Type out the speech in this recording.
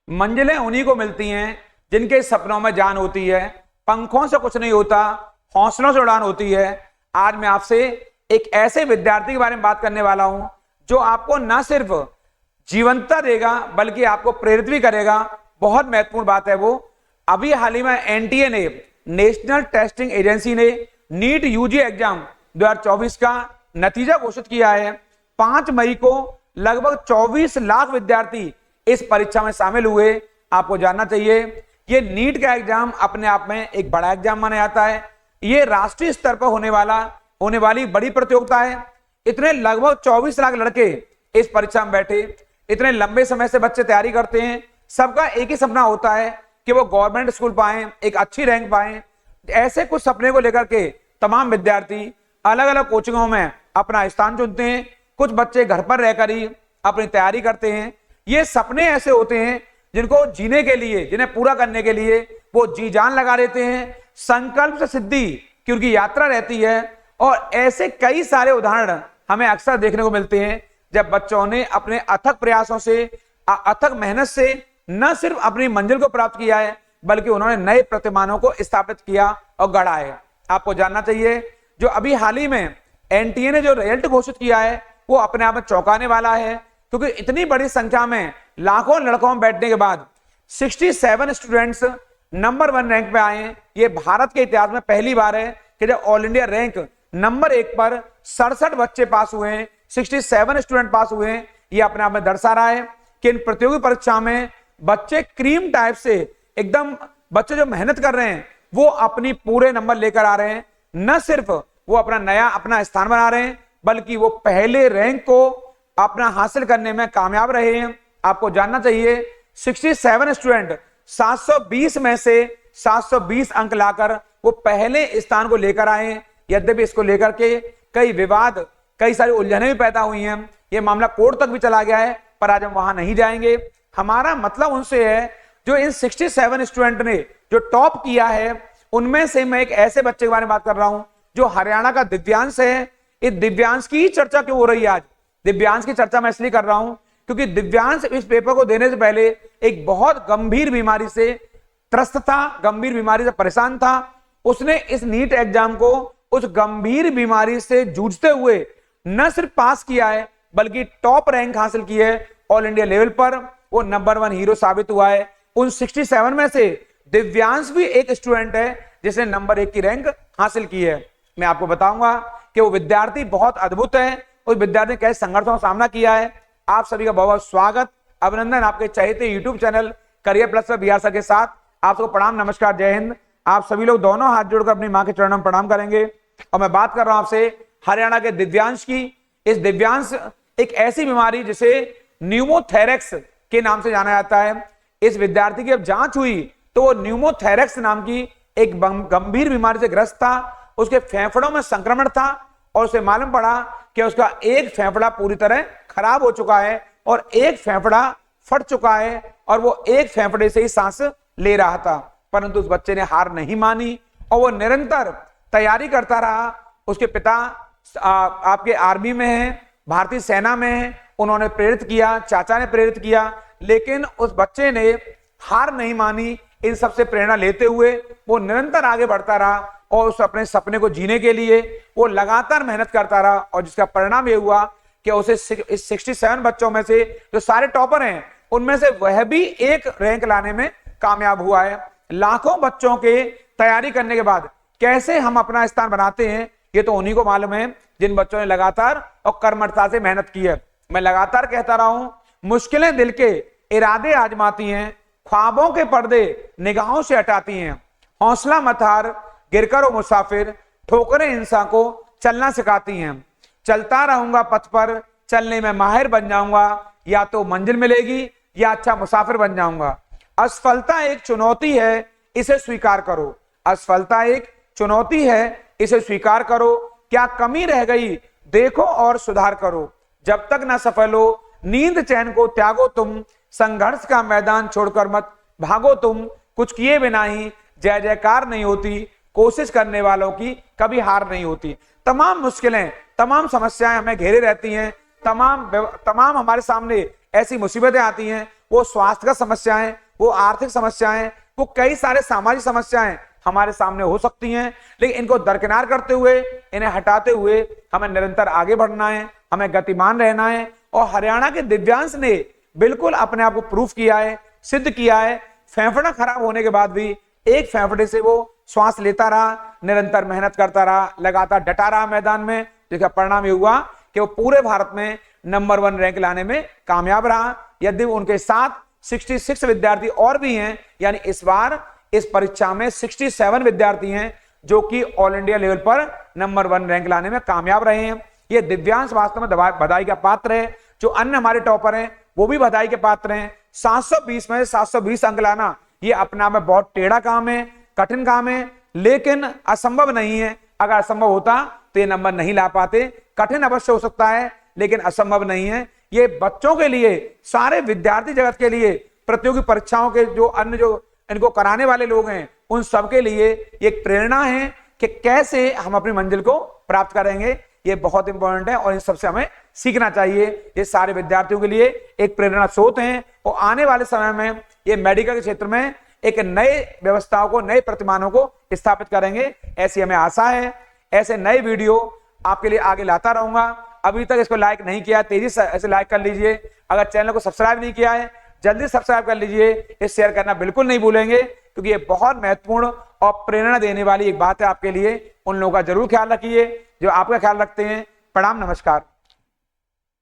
मंजिलें उन्हीं को मिलती हैं जिनके सपनों में जान होती है, पंखों से कुछ नहीं होता, हौसलों से उड़ान होती है। आज मैं आपसे एक ऐसे विद्यार्थी के बारे में बात करने वाला हूं जो आपको न सिर्फ जीवंतता देगा बल्कि आपको प्रेरित भी करेगा। बहुत महत्वपूर्ण बात है वो। अभी हाल ही में एनटीए ने, नेशनल टेस्टिंग एजेंसी ने नीट यूजी एग्जाम 2024 का नतीजा घोषित किया है। 5 मई को लगभग 24 लाख विद्यार्थी इस परीक्षा में शामिल हुए। आपको जानना चाहिए ये नीट का एग्जाम अपने आप में एक बड़ा एग्जाम माना जाता है। ये राष्ट्रीय स्तर पर होने वाली बड़ी प्रतियोगिता है। इतने लगभग 24 लाख लड़के इस परीक्षा में बैठे, इतने लंबे समय से बच्चे तैयारी करते हैं। सबका एक ही सपना होता है कि वो गवर्नमेंट स्कूल पाएं, एक अच्छी रैंक पाएं। ऐसे कुछ सपने को लेकर के तमाम विद्यार्थी अलग अलग कोचिंगों में अपना स्थान चुनते हैं। कुछ बच्चे घर पर रहकर ही अपनी तैयारी करते हैं। ये सपने ऐसे होते हैं जिनको जीने के लिए, जिन्हें पूरा करने के लिए वो जी जान लगा देते हैं। संकल्प से सिद्धि की उनकी यात्रा रहती है। और ऐसे कई सारे उदाहरण हमें अक्सर देखने को मिलते हैं जब बच्चों ने अपने अथक प्रयासों से, अथक मेहनत से न सिर्फ अपनी मंजिल को प्राप्त किया है बल्कि उन्होंने नए प्रतिमानों को स्थापित किया और गढ़ा है। आपको जानना चाहिए जो अभी हाल ही में एनटीए ने जो रिजल्ट घोषित किया है वो अपने आप में चौंकाने वाला है, क्योंकि इतनी बड़ी संख्या में लाखों लड़कों में बैठने के बाद 67 स्टूडेंट्स नंबर 1 रैंक पे आए। ये भारत के इतिहास में पहली बार है कि जब ऑल इंडिया रैंक नंबर 1 पर 67 बच्चे पास हुए हैं, 67 स्टूडेंट पास हुए हैं। ये अपने आप में दर्शा रहा है कि इन प्रतियोगी परीक्षा में बच्चे क्रीम टाइप से एकदम, बच्चे जो मेहनत कर रहे हैं वो अपनी पूरे नंबर लेकर आ रहे हैं। न सिर्फ वो अपना स्थान बना रहे हैं बल्कि वो पहले रैंक को अपना हासिल करने में कामयाब रहे हैं। आपको जानना चाहिए 67 स्टूडेंट 720 में से 720 अंक लाकर वो पहले स्थान को लेकर आए। यद्यपि इसको लेकर के कई विवाद, कई सारी उलझनें भी पैदा हुई हैं। ये मामला कोर्ट तक भी चला गया है, पर आज हम वहां नहीं जाएंगे। हमारा मतलब उनसे है जो इन 67 स्टूडेंट ने जो टॉप किया है, उनमें से मैं एक ऐसे बच्चे के बारे में बात कर रहा हूं जो हरियाणा का दिव्यांश है। इस दिव्यांश की चर्चा क्यों हो रही है आज? दिव्यांश की चर्चा मैं इसलिए कर रहा हूं क्योंकि दिव्यांश इस पेपर को देने से पहले एक बहुत गंभीर बीमारी से त्रस्त था, गंभीर बीमारी से परेशान था। उसने इस नीट एग्जाम को उस गंभीर बीमारी से जूझते हुए न सिर्फ पास किया है बल्कि टॉप रैंक हासिल की है। ऑल इंडिया लेवल पर वो नंबर 1 हीरो साबित हुआ है। उन 67 में से दिव्यांश भी एक स्टूडेंट है जिसने नंबर 1 की रैंक हासिल की है। मैं आपको बताऊंगा कि वो विद्यार्थी बहुत अद्भुत है, उस विद्यार्थी ने कैसे संघर्षों का सामना किया है। आप सभी का बहुत बहुत स्वागत, अभिनंदन आपके चहेते यूट्यूब चैनल करियर प्लस पर बिहार सर के साथ। आप सबको प्रणाम, नमस्कार, जय हिंद। आप सभी लोग दोनों हाथ जोड़कर अपनी मां के चरणों में प्रणाम करेंगे। और मैं बात कर रहा हूं आपसे हरियाणा के दिव्यांश की। इस दिव्यांश एक ऐसी बीमारी जिसे न्यूमोथेरेक्स के नाम से जाना जाता है। इस विद्यार्थी की जब जांच हुई तो वो न्यूमोथेरेक्स नाम की एक गंभीर बीमारी से ग्रस्त था। उसके फेफड़ों में संक्रमण था और उसे मालूम पड़ा कि उसका एक फेफड़ा पूरी तरह खराब हो चुका है और एक फेफड़ा फट चुका है और वो एक फेफड़े से ही सांस ले रहा था। परंतु उस बच्चे ने हार नहीं मानी और वो निरंतर तैयारी करता रहा। उसके पिता आपके आर्मी में है, भारतीय सेना में है, उन्होंने प्रेरित किया, चाचा ने प्रेरित किया, लेकिन उस बच्चे ने हार नहीं मानी। इन सबसे प्रेरणा लेते हुए वो निरंतर आगे बढ़ता रहा और उस अपने सपने को जीने के लिए वो लगातार मेहनत करता रहा। और जिसका परिणाम ये हुआ कि उसे इस 67 बच्चों में से जो सारे टॉपर हैं उनमें से वह भी एक रैंक लाने में कामयाब हुआ है। लाखों बच्चों के तैयारी करने के बाद कैसे हम अपना स्थान बनाते हैं ये तो उन्हीं को मालूम है जिन बच्चों ने लगातार और कर्मठता से मेहनत की है। मैं लगातार कहता रहा हूं, मुश्किलें दिल के इरादे आजमाती हैं, ख्वाबों के पर्दे निगाहों से हटाती हैं। हौसला मत हार, गिरकर ओ मुसाफिर, ठोकरें इंसान को चलना सिखाती हैं। चलता रहूंगा पथ पर, चलने में माहिर बन जाऊंगा, या तो मंजिल मिलेगी या अच्छा मुसाफिर बन जाऊंगा। असफलता एक चुनौती है, इसे स्वीकार करो। असफलता एक चुनौती है, इसे स्वीकार करो। क्या कमी रह गई देखो और सुधार करो। जब तक ना सफल हो नींद चैन को त्यागो तुम, संघर्ष का मैदान छोड़कर मत भागो तुम। कुछ किए बिना ही जय जयकार नहीं होती, कोशिश करने वालों की कभी हार नहीं होती। तमाम मुश्किलें, तमाम समस्याएं हमें घेरे रहती हैं, तमाम हमारे सामने ऐसी मुसीबतें आती हैं वो स्वास्थ्य का समस्याएं, वो आर्थिक समस्याएं, वो कई सारे सामाजिक समस्याएं हमारे सामने हो सकती हैं, लेकिन इनको दरकिनार करते हुए, इन्हें हटाते हुए हमें निरंतर आगे बढ़ना है, हमें गतिमान रहना है। और हरियाणा के दिव्यांश ने बिल्कुल अपने आप को प्रूफ किया है, सिद्ध किया है। फेफड़ा खराब होने के बाद भी एक फेफड़े से वो श्वास लेता रहा, निरंतर मेहनत करता रहा, लगातार डटा रहा मैदान में, जिसका परिणाम ये हुआ कि वो पूरे भारत में नंबर 1 रैंक लाने में कामयाब रहा। यदि उनके साथ 66 विद्यार्थी और भी हैं, यानी इस बार इस परीक्षा में 67 विद्यार्थी हैं जो कि ऑल इंडिया लेवल पर नंबर 1 रैंक लाने में कामयाब रहे हैं। ये दिव्यांश वास्तव में बधाई का पात्र है। जो अन्य हमारे टॉपर हैं वो भी बधाई के पात्र हैं। 720 में 720 अंक लाना ये अपना में बहुत टेढ़ा काम है, कठिन काम है, लेकिन असंभव नहीं है। अगर असंभव होता तो ये नंबर नहीं ला पाते। कठिन अवश्य हो सकता है लेकिन असंभव नहीं है। ये बच्चों के लिए, सारे विद्यार्थी जगत के लिए, प्रतियोगी परीक्षाओं के जो अन्य जो इनको कराने वाले लोग हैं उन सबके लिए एक प्रेरणा है कि कैसे हम अपनी मंजिल को प्राप्त करेंगे। ये बहुत इंपॉर्टेंट है और इन सबसे हमें सीखना चाहिए। ये सारे विद्यार्थियों के लिए एक प्रेरणा स्रोत हैं और आने वाले समय में ये मेडिकल के क्षेत्र में एक नए व्यवस्थाओं को, नए प्रतिमानों को स्थापित करेंगे, ऐसी हमें आशा है। ऐसे नए वीडियो आपके लिए आगे लाता रहूंगा। अभी तक इसको लाइक नहीं किया, तेजी से ऐसे लाइक कर लीजिए। अगर चैनल को सब्सक्राइब नहीं किया है जल्दी सब्सक्राइब कर लीजिए। इस शेयर करना बिल्कुल नहीं भूलेंगे क्योंकि ये बहुत महत्वपूर्ण और प्रेरणा देने वाली एक बात है आपके लिए। उन लोगों का जरूर ख्याल रखिए जो आपका ख्याल रखते हैं। प्रणाम, नमस्कार।